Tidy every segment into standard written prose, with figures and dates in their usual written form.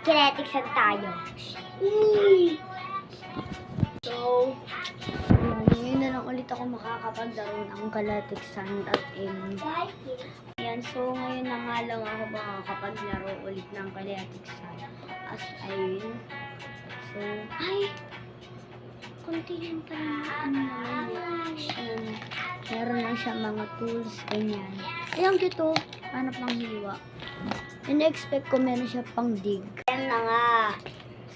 Kinetic Sand tayo. So, ngayon na lang ulit ako makakapaglaro ng Kinetic Sand at Ayan, so ngayon na nga lang ako makakapaglaro ulit ng Kinetic Sand. As ayun. So, konti lang pala meron lang siya mga tools, ganyan. Ayan, dito, hanap ng hiwa. In-expect ko meron siya pang dig. Ayan na nga.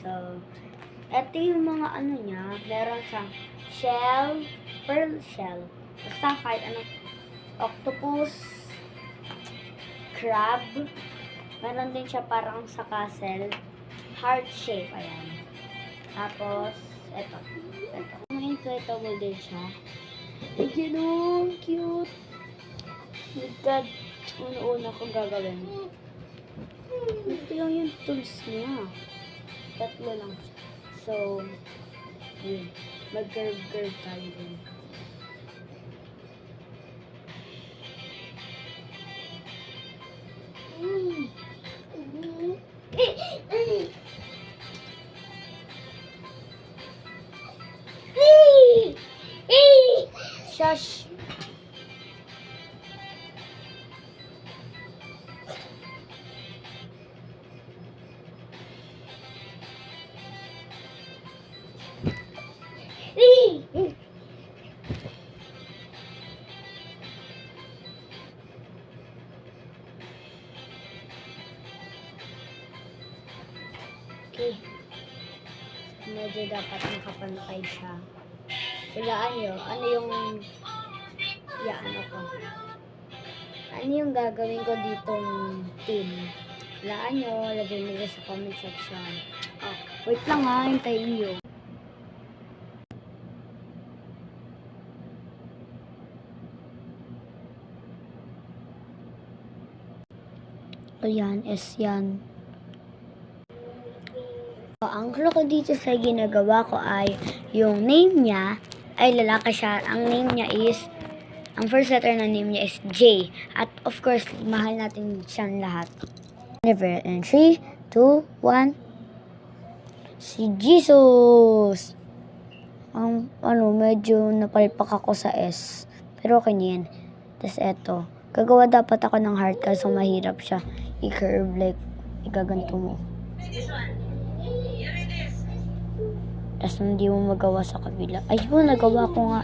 So, eto yung mga ano niya. Meron siyang shell, pearl shell. Basta kahit ano, octopus, crab. Meron din siya parang sa castle. Heart shape, ayan. Tapos, eto. May inflatable din siya. Ayan o, cute. My God, una-una kong gagawin. Ito lang yung tools niya. Tatlo lang siya. So, yun. Mag-curve-curve tayo din. Shush! Okay. Medyo dapat nakapantay siya. Hulaan nyo, ano yung ano yung gagawin ko ditong team? Hulaan nyo, lagay nyo sa comment section. Oh, wait lang ha, hintayin nyo. Ayan, S yan. Ang clue ko dito sa ginagawa ko ay yung name niya ay lalaki siya. Ang name niya is, ang first letter na name niya is J. At of course, mahal natin siyang lahat. Never. And 3, 2, 1. Si Jesus! Ang medyo napalpak ako sa S. Pero okay yan. Tapos eto. Gagawa dapat ako ng heart kasi mahirap siya i-curve like igaganto mo. Tapos hindi mo magawa sa kabila. Ayun, nagawa ko nga.